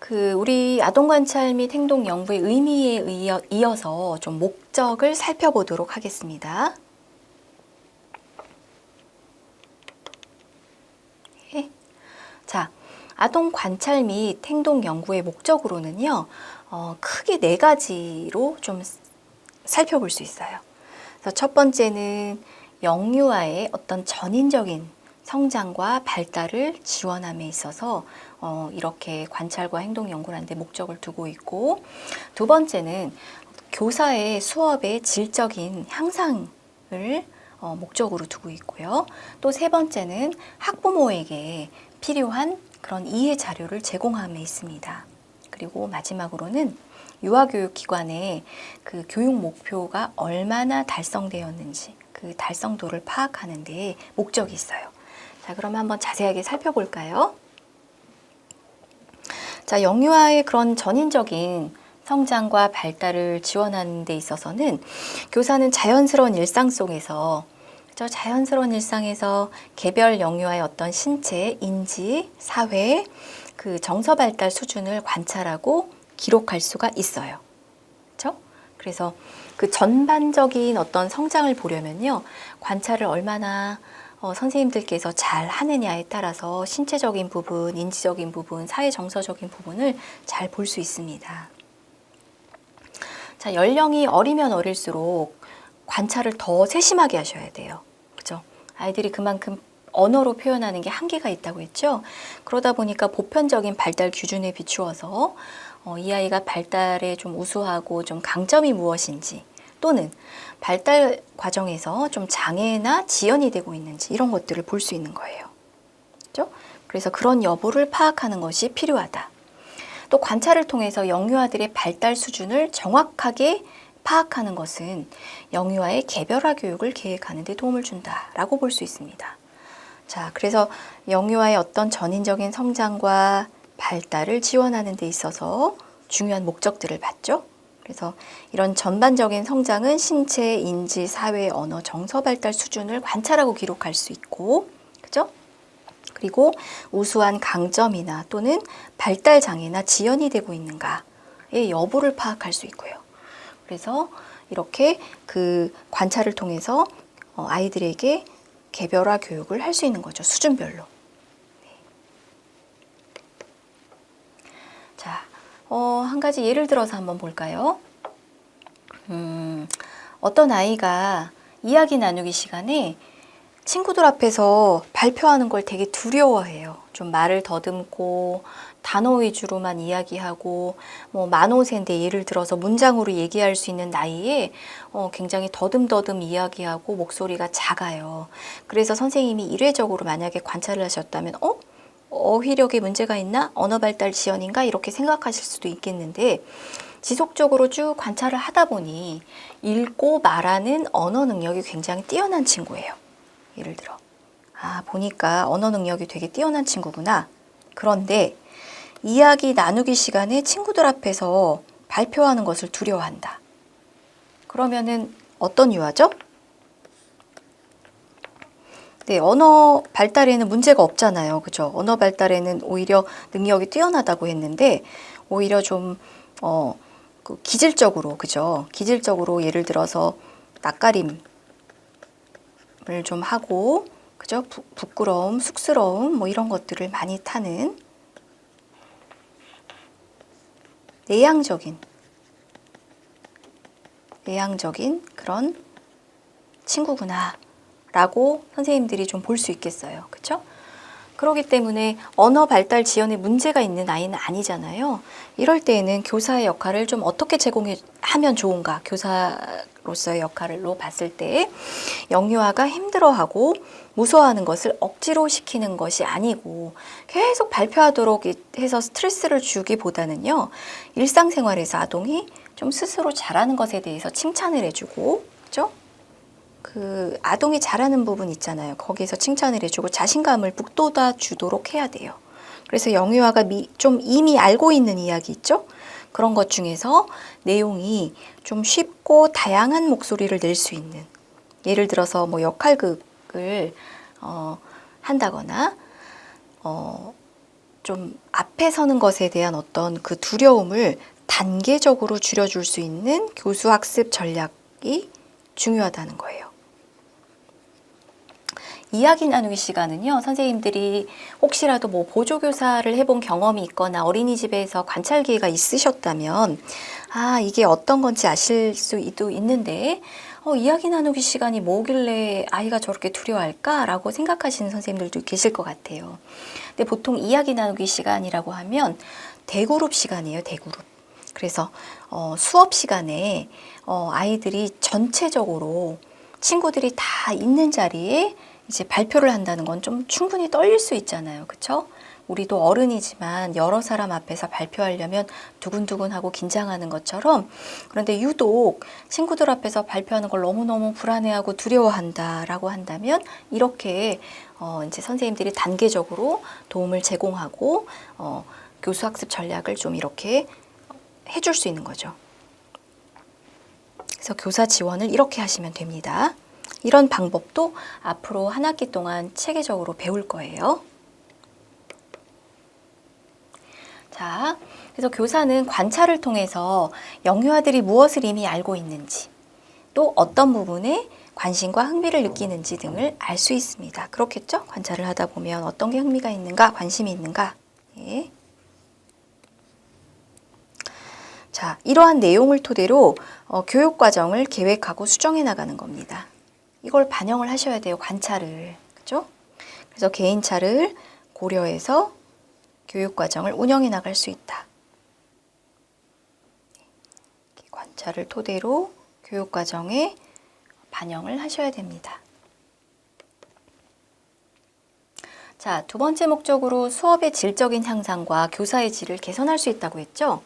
우리 아동 관찰 및 행동 연구의 의미에 이어서 좀 목적을 살펴보도록 하겠습니다. 네. 자, 아동 관찰 및 행동 연구의 목적으로는요, 크게 4가지로 좀 살펴볼 수 있어요. 그래서 첫 번째는 영유아의 어떤 전인적인 성장과 발달을 지원함에 있어서 이렇게 관찰과 행동 연구를 하는데 목적을 두고 있고, 두 번째는 교사의 수업의 질적인 향상을 목적으로 두고 있고요. 또 세 번째는 학부모에게 필요한 그런 이해 자료를 제공함에 있습니다. 그리고 마지막으로는 유아교육기관의 그 교육 목표가 얼마나 달성되었는지 그 달성도를 파악하는 데 목적이 있어요. 자, 그럼 한번 자세하게 살펴볼까요? 자, 영유아의 그런 전인적인 성장과 발달을 지원하는 데 있어서는 교사는 자연스러운 일상 속에서 자연스러운 일상에서 개별 영유아의 어떤 신체, 인지, 사회, 그 정서 발달 수준을 관찰하고 기록할 수가 있어요. 그렇죠? 그래서 그 전반적인 어떤 성장을 보려면요, 관찰을 얼마나 선생님들께서 잘 하느냐에 따라서 신체적인 부분, 인지적인 부분, 사회 정서적인 부분을 잘 볼 수 있습니다. 자, 연령이 어리면 어릴수록 관찰을 더 세심하게 하셔야 돼요. 그죠? 아이들이 그만큼 언어로 표현하는 게 한계가 있다고 했죠. 그러다 보니까 보편적인 발달 기준에 비추어서 이 아이가 발달에 좀 우수하고 좀 강점이 무엇인지, 또는 발달 과정에서 좀 장애나 지연이 되고 있는지 이런 것들을 볼 수 있는 거예요. 그렇죠? 그래서 그런 여부를 파악하는 것이 필요하다. 또 관찰을 통해서 영유아들의 발달 수준을 정확하게 파악하는 것은 영유아의 개별화 교육을 계획하는 데 도움을 준다라고 볼 수 있습니다. 자, 그래서 영유아의 어떤 전인적인 성장과 발달을 지원하는 데 있어서 중요한 목적들을 봤죠. 그래서 이런 전반적인 성장은 신체, 인지, 사회, 언어, 정서 발달 수준을 관찰하고 기록할 수 있고, 그죠? 그리고 우수한 강점이나 또는 발달 장애나 지연이 되고 있는가의 여부를 파악할 수 있고요. 그래서 이렇게 그 관찰을 통해서 아이들에게 개별화 교육을 할 수 있는 거죠. 수준별로. 네. 자, 한 가지 예를 들어서 한번 볼까요? 어떤 아이가 이야기 나누기 시간에 친구들 앞에서 발표하는 걸 되게 두려워해요. 좀 말을 더듬고 단어 위주로만 이야기하고 뭐 만오세인데 예를 들어서 문장으로 얘기할 수 있는 나이에 굉장히 더듬더듬 이야기하고 목소리가 작아요. 그래서 선생님이 일회적으로 만약에 관찰을 하셨다면 어휘력에 문제가 있나? 언어 발달 지연인가? 이렇게 생각하실 수도 있겠는데, 지속적으로 쭉 관찰을 하다 보니 읽고 말하는 언어 능력이 굉장히 뛰어난 친구예요. 예를 들어, 보니까 언어 능력이 되게 뛰어난 친구구나. 그런데 이야기 나누기 시간에 친구들 앞에서 발표하는 것을 두려워한다. 그러면은 어떤 유아죠? 네, 언어 발달에는 문제가 없잖아요. 그죠? 언어 발달에는 오히려 능력이 뛰어나다고 했는데, 오히려 좀, 기질적으로, 그죠? 기질적으로 예를 들어서 낯가림을 좀 하고, 그죠? 부끄러움, 쑥스러움, 뭐 이런 것들을 많이 타는 내향적인 그런 친구구나 라고 선생님들이 좀 볼 수 있겠어요. 그렇죠? 그렇기 때문에 언어 발달 지연에 문제가 있는 아이는 아니잖아요. 이럴 때에는 교사의 역할을 좀 어떻게 제공하면 좋은가, 교사로서의 역할로 봤을 때 영유아가 힘들어하고 무서워하는 것을 억지로 시키는 것이 아니고 계속 발표하도록 해서 스트레스를 주기보다는요, 일상생활에서 아동이 좀 스스로 잘하는 것에 대해서 칭찬을 해주고, 그죠? 그 아동이 잘하는 부분 있잖아요. 거기에서 칭찬을 해주고 자신감을 북돋아 주도록 해야 돼요. 그래서 영유아가 좀 이미 알고 있는 이야기 있죠? 그런 것 중에서 내용이 좀 쉽고 다양한 목소리를 낼 수 있는, 예를 들어서 뭐 역할극을 한다거나 좀 앞에 서는 것에 대한 어떤 그 두려움을 단계적으로 줄여줄 수 있는 교수 학습 전략이 중요하다는 거예요. 이야기 나누기 시간은요, 선생님들이 혹시라도 뭐 보조교사를 해본 경험이 있거나 어린이집에서 관찰 기회가 있으셨다면, 아, 이게 어떤 건지 아실 수도 있는데, 이야기 나누기 시간이 뭐길래 아이가 저렇게 두려워할까? 라고 생각하시는 선생님들도 계실 것 같아요. 근데 보통 이야기 나누기 시간이라고 하면 대그룹 시간이에요, 대그룹. 그래서 수업 시간에 아이들이 전체적으로 친구들이 다 있는 자리에 이제 발표를 한다는 건 좀 충분히 떨릴 수 있잖아요. 그쵸? 우리도 어른이지만 여러 사람 앞에서 발표하려면 두근두근하고 긴장하는 것처럼, 그런데 유독 친구들 앞에서 발표하는 걸 너무너무 불안해하고 두려워한다라고 한다면 이렇게 이제 선생님들이 단계적으로 도움을 제공하고 교수 학습 전략을 좀 이렇게 해줄 수 있는 거죠. 그래서 교사 지원을 이렇게 하시면 됩니다. 이런 방법도 앞으로 한 학기 동안 체계적으로 배울 거예요. 자, 그래서 교사는 관찰을 통해서 영유아들이 무엇을 이미 알고 있는지, 또 어떤 부분에 관심과 흥미를 느끼는지 등을 알 수 있습니다. 그렇겠죠? 관찰을 하다 보면 어떤 게 흥미가 있는가, 관심이 있는가. 예. 자, 이러한 내용을 토대로 교육과정을 계획하고 수정해 나가는 겁니다. 이걸 반영을 하셔야 돼요. 관찰을. 그죠? 그래서 개인차를 고려해서 교육과정을 운영해 나갈 수 있다. 관찰을 토대로 교육과정에 반영을 하셔야 됩니다. 자, 두 번째 목적으로 수업의 질적인 향상과 교사의 질을 개선할 수 있다고 했죠?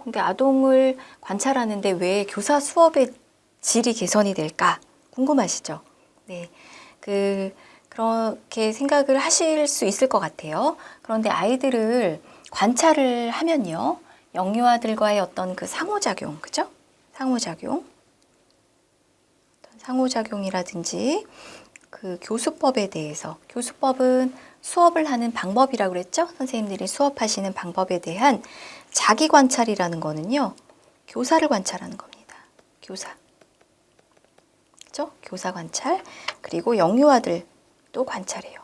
근데 아동을 관찰하는데 왜 교사 수업의 질이 개선이 될까? 궁금하시죠? 네. 그렇게 생각을 하실 수 있을 것 같아요. 그런데 아이들을 관찰을 하면요. 영유아들과의 어떤 그 상호작용, 그죠? 상호작용이라든지 그 교수법에 대해서, 교수법은 수업을 하는 방법이라고 그랬죠? 선생님들이 수업하시는 방법에 대한 자기 관찰이라는 거는요. 교사를 관찰하는 겁니다. 그죠? 교사 관찰, 그리고 영유아들도 관찰해요.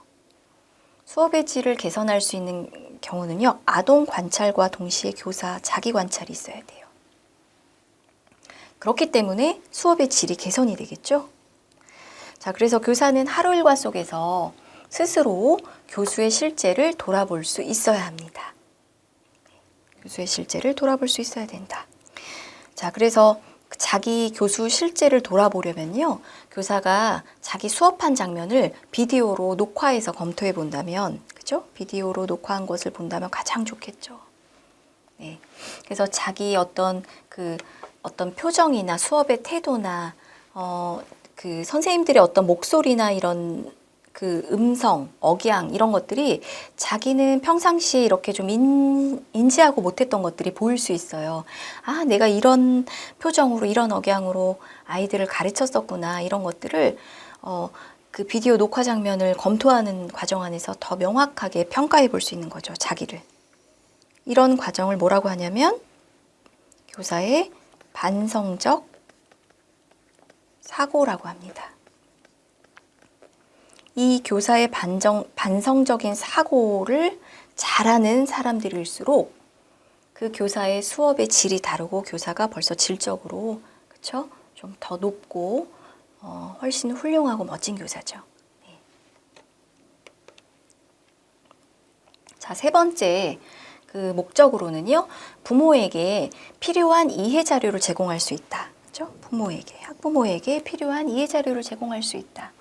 수업의 질을 개선할 수 있는 경우는요. 아동 관찰과 동시에 교사 자기 관찰이 있어야 돼요. 그렇기 때문에 수업의 질이 개선이 되겠죠? 자, 그래서 교사는 하루 일과 속에서 스스로 교수의 실제를 돌아볼 수 있어야 합니다. 교수의 실제를 돌아볼 수 있어야 된다. 자, 그래서 자기 교수 실제를 돌아보려면요. 교사가 자기 수업한 장면을 비디오로 녹화해서 검토해 본다면, 그죠? 비디오로 녹화한 것을 본다면 가장 좋겠죠. 네. 그래서 자기 어떤 표정이나 수업의 태도나, 그 선생님들의 어떤 목소리나 이런 그 음성, 억양 이런 것들이 자기는 평상시에 이렇게 좀 인지하고 못했던 것들이 보일 수 있어요. 아, 내가 이런 표정으로 이런 억양으로 아이들을 가르쳤었구나 이런 것들을 그 비디오 녹화 장면을 검토하는 과정 안에서 더 명확하게 평가해 볼 수 있는 거죠. 자기를. 이런 과정을 뭐라고 하냐면 교사의 반성적 사고라고 합니다. 이 교사의 반성적인 사고를 잘하는 사람들일수록 그 교사의 수업의 질이 다르고 교사가 벌써 질적으로 그쵸? 좀 더 높고 훨씬 훌륭하고 멋진 교사죠. 네. 자, 세 번째 그 목적으로는요. 부모에게 필요한 이해 자료를 제공할 수 있다. 그렇죠? 학부모에게 필요한 이해 자료를 제공할 수 있다.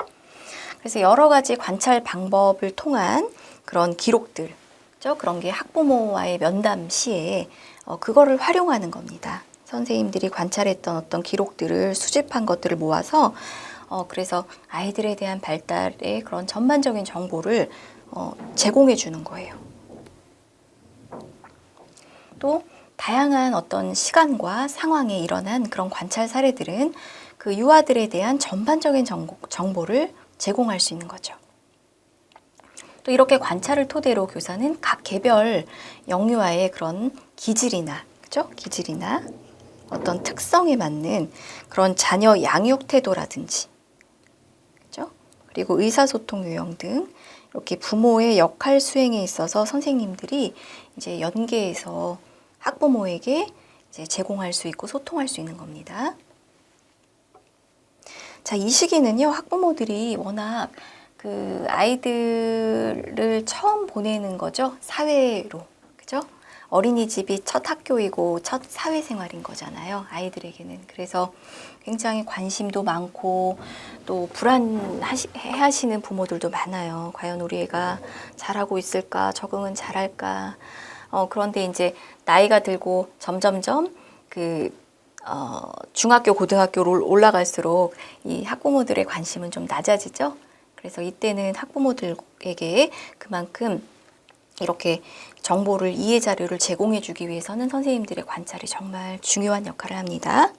그래서 여러 가지 관찰 방법을 통한 그런 기록들, 그렇죠? 그런 게 학부모와의 면담 시에 그거를 활용하는 겁니다. 선생님들이 관찰했던 어떤 기록들을 수집한 것들을 모아서 그래서 아이들에 대한 발달의 그런 전반적인 정보를 제공해 주는 거예요. 또 다양한 어떤 시간과 상황에 일어난 그런 관찰 사례들은 그 유아들에 대한 전반적인 정보를 제공할 수 있는 거죠. 또 이렇게 관찰을 토대로 교사는 각 개별 영유아의 그런 기질이나, 그죠? 기질이나 어떤 특성에 맞는 그런 자녀 양육 태도라든지, 그죠? 그리고 의사소통 유형 등 이렇게 부모의 역할 수행에 있어서 선생님들이 이제 연계해서 학부모에게 이제 제공할 수 있고 소통할 수 있는 겁니다. 자, 이 시기는요, 학부모들이 워낙 그 아이들을 처음 보내는 거죠. 사회로. 그죠? 어린이집이 첫 학교이고 첫 사회생활인 거잖아요. 아이들에게는. 그래서 굉장히 관심도 많고 또 불안해하시는 부모들도 많아요. 과연 우리 애가 잘하고 있을까? 적응은 잘할까? 그런데 이제 나이가 들고 점점점 중학교, 고등학교로 올라갈수록 이 학부모들의 관심은 좀 낮아지죠. 그래서 이때는 학부모들에게 그만큼 이렇게 정보를, 이해 자료를 제공해 주기 위해서는 선생님들의 관찰이 정말 중요한 역할을 합니다.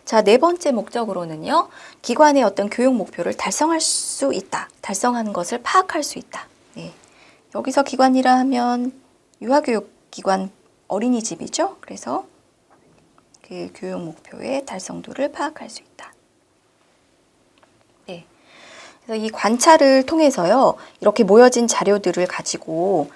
자, 네 번째 목적으로는요, 기관의 어떤 교육 목표를 달성할 수 있다. 달성하는 것을 파악할 수 있다. 네. 여기서 기관이라 하면 유아교육기관 어린이집이죠. 그래서 그 교육 목표의 달성도를 파악할 수 있다. 네. 그래서 이 관찰을 통해서요, 이렇게 모여진 자료들을 가지고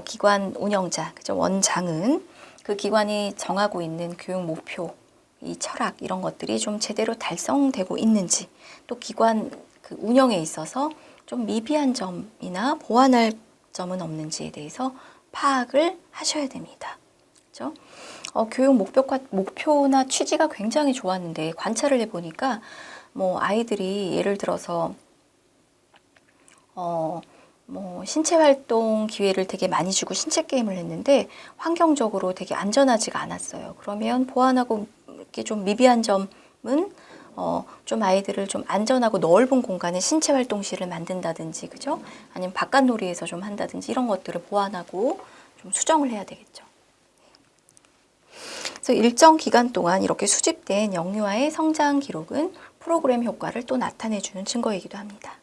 기관 운영자, 그죠? 원장은 그 기관이 정하고 있는 교육 목표, 이 철학 이런 것들이 좀 제대로 달성되고 있는지, 또 기관 그 운영에 있어서 좀 미비한 점이나 보완할 점은 없는지에 대해서 파악을 하셔야 됩니다. 그죠? 교육 목표나 취지가 굉장히 좋았는데 관찰을 해보니까 뭐 아이들이 예를 들어서 신체 활동 기회를 되게 많이 주고 신체 게임을 했는데 환경적으로 되게 안전하지가 않았어요. 그러면 보완하고 이렇게 좀 미비한 점은 좀 아이들을 좀 안전하고 넓은 공간에 신체 활동실을 만든다든지, 그죠? 아니면 바깥 놀이에서 좀 한다든지 이런 것들을 보완하고 좀 수정을 해야 되겠죠. 그래서 일정 기간 동안 이렇게 수집된 영유아의 성장 기록은 프로그램 효과를 또 나타내주는 증거이기도 합니다.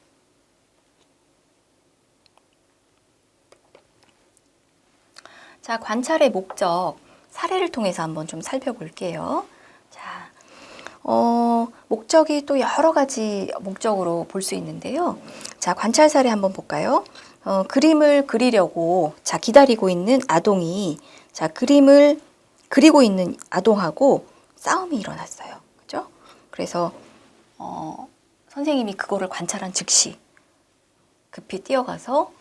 자, 관찰의 목적, 사례를 통해서 한번 좀 살펴볼게요. 자, 목적이 또 여러 가지 목적으로 볼 수 있는데요. 자, 관찰 사례 한번 볼까요? 그림을 그리려고 기다리고 있는 아동이 그림을 그리고 있는 아동하고 싸움이 일어났어요. 그죠? 그래서 선생님이 그거를 관찰한 즉시 급히 뛰어가서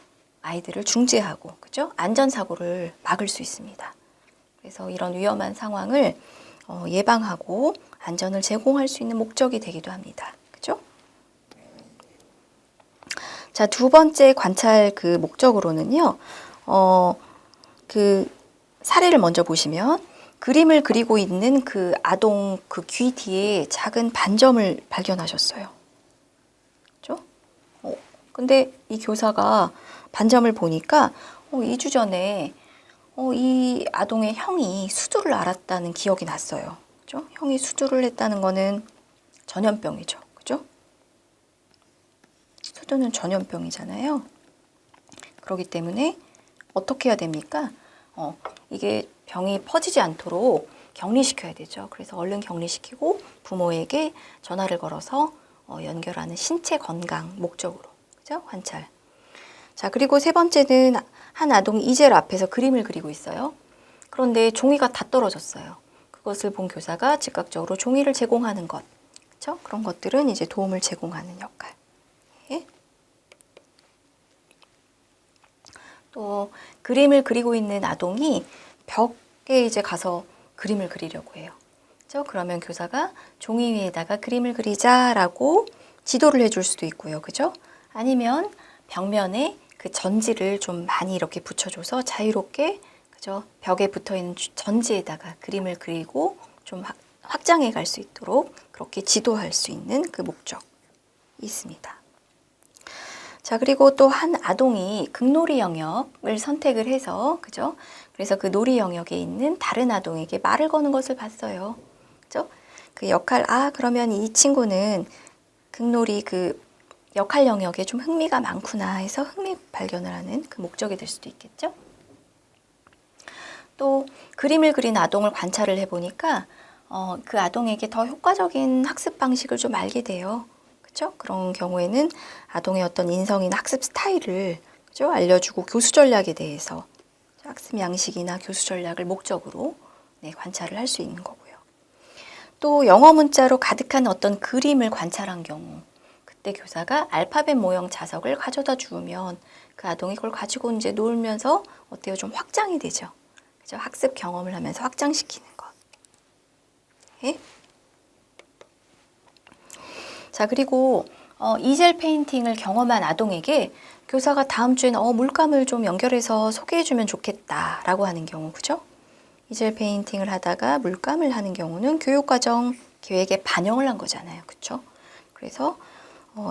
아이들을 중재하고, 그죠? 안전사고를 막을 수 있습니다. 그래서 이런 위험한 상황을 예방하고 안전을 제공할 수 있는 목적이 되기도 합니다. 그죠? 자, 두 번째 관찰 그 목적으로는요, 그 사례를 먼저 보시면 그림을 그리고 있는 그 아동 그 귀 뒤에 작은 반점을 발견하셨어요. 그죠? 근데 이 교사가 반점을 보니까 2주 전에 이 아동의 형이 수두를 앓았다는 기억이 났어요. 그죠? 형이 수두를 했다는 거는 전염병이죠. 그죠? 수두는 전염병이잖아요. 그렇기 때문에 어떻게 해야 됩니까? 이게 병이 퍼지지 않도록 격리시켜야 되죠. 그래서 얼른 격리시키고 부모에게 전화를 걸어서 연결하는 신체 건강 목적으로, 그죠? 관찰. 자, 그리고 세 번째는 한 아동이 이젤 앞에서 그림을 그리고 있어요. 그런데 종이가 다 떨어졌어요. 그것을 본 교사가 즉각적으로 종이를 제공하는 것, 그렇죠? 그런 것들은 이제 도움을 제공하는 역할. 예? 또 그림을 그리고 있는 아동이 벽에 이제 가서 그림을 그리려고 해요. 그렇죠? 그러면 교사가 종이 위에다가 그림을 그리자라고 지도를 해줄 수도 있고요. 그죠? 아니면 벽면에 그 전지를 좀 많이 이렇게 붙여줘서 자유롭게, 그죠? 벽에 붙어 있는 전지에다가 그림을 그리고 좀 확장해 갈 수 있도록 그렇게 지도할 수 있는 그 목적이 있습니다. 자, 그리고 또 한 아동이 극놀이 영역을 선택을 해서, 그죠? 그래서 그 놀이 영역에 있는 다른 아동에게 말을 거는 것을 봤어요. 그죠? 그 역할, 그러면 이 친구는 극놀이 그 역할 영역에 좀 흥미가 많구나 해서 흥미 발견을 하는 그 목적이 될 수도 있겠죠. 또 그림을 그린 아동을 관찰을 해보니까 그 아동에게 더 효과적인 학습 방식을 좀 알게 돼요. 그렇죠? 그런 경우에는 아동의 어떤 인성이나 학습 스타일을 그렇죠? 알려주고 교수 전략에 대해서 학습 양식이나 교수 전략을 목적으로 관찰을 할 수 있는 거고요. 또 영어 문자로 가득한 어떤 그림을 관찰한 경우 그때 교사가 알파벳 모형 자석을 가져다 주면 그 아동이 그걸 가지고 이제 놀면서 어때요? 좀 확장이 되죠. 그죠? 학습 경험을 하면서 확장시키는 것. 네? 자, 그리고 이젤 페인팅을 경험한 아동에게 교사가 다음 주에는 물감을 좀 연결해서 소개해주면 좋겠다라고 하는 경우, 그죠? 이젤 페인팅을 하다가 물감을 하는 경우는 교육과정 계획에 반영을 한 거잖아요, 그죠? 그래서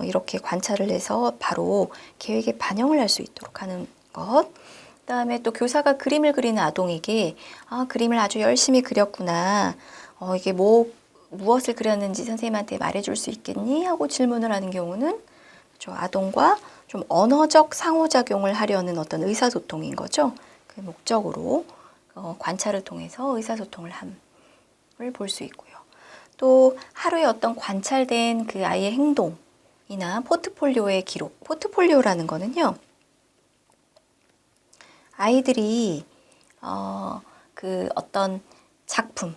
이렇게 관찰을 해서 바로 계획에 반영을 할 수 있도록 하는 것. 그다음에 또 교사가 그림을 그리는 아동에게 그림을 아주 열심히 그렸구나. 이게 무엇을 그렸는지 선생님한테 말해줄 수 있겠니? 하고 질문을 하는 경우는 저 아동과 좀 언어적 상호작용을 하려는 어떤 의사소통인 거죠. 그 목적으로 관찰을 통해서 의사소통을 함을 볼 수 있고요. 또 하루에 어떤 관찰된 그 아이의 행동이나 포트폴리오의 기록. 포트폴리오라는 거는요. 아이들이 그 어떤 작품,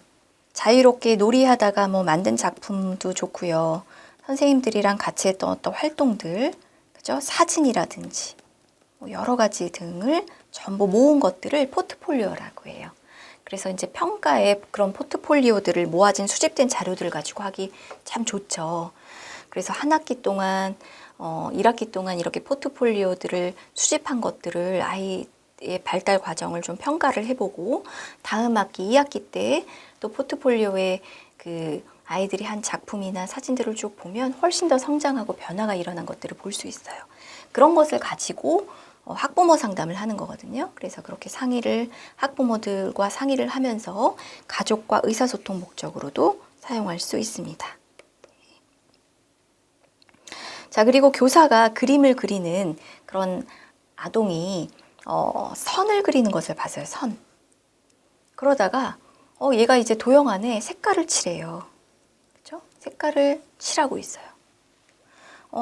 자유롭게 놀이하다가 만든 작품도 좋고요. 선생님들이랑 같이 했던 어떤 활동들, 그죠? 사진이라든지 여러 가지 등을 전부 모은 것들을 포트폴리오라고 해요. 그래서 이제 평가에 그런 포트폴리오들을 모아진 수집된 자료들을 가지고 하기 참 좋죠. 그래서 한 학기 동안, 1학기 동안 이렇게 포트폴리오들을 수집한 것들을 아이의 발달 과정을 좀 평가를 해보고 다음 학기 2학기 때 또 포트폴리오에 그 아이들이 한 작품이나 사진들을 쭉 보면 훨씬 더 성장하고 변화가 일어난 것들을 볼 수 있어요. 그런 것을 가지고 학부모 상담을 하는 거거든요. 그래서 그렇게 학부모들과 상의를 하면서 가족과 의사소통 목적으로도 사용할 수 있습니다. 자, 그리고 교사가 그림을 그리는 그런 아동이 선을 그리는 것을 봤어요. 선. 그러다가 얘가 이제 도형 안에 색깔을 칠해요. 그렇죠? 색깔을 칠하고 있어요.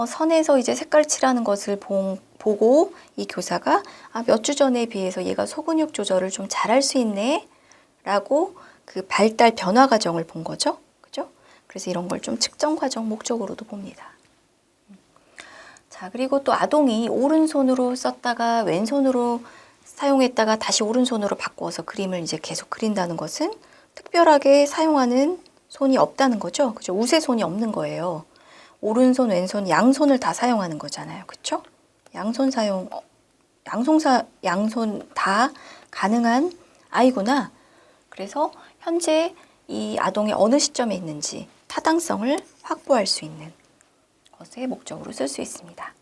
선에서 이제 색깔 칠하는 것을 보고 이 교사가 몇 주 전에 비해서 얘가 소근육 조절을 좀 잘할 수 있네 라고 그 발달 변화 과정을 본 거죠. 그죠? 그래서 이런 걸 좀 측정 과정 목적으로도 봅니다. 자, 그리고 또 아동이 오른손으로 썼다가 왼손으로 사용했다가 다시 오른손으로 바꿔서 그림을 이제 계속 그린다는 것은 특별하게 사용하는 손이 없다는 거죠. 그죠? 우세손이 없는 거예요. 오른손, 왼손, 양손을 다 사용하는 거잖아요. 그쵸? 양손 다 가능한 아이구나. 그래서 현재 이 아동이 어느 시점에 있는지 타당성을 확보할 수 있는 것의 목적으로 쓸 수 있습니다.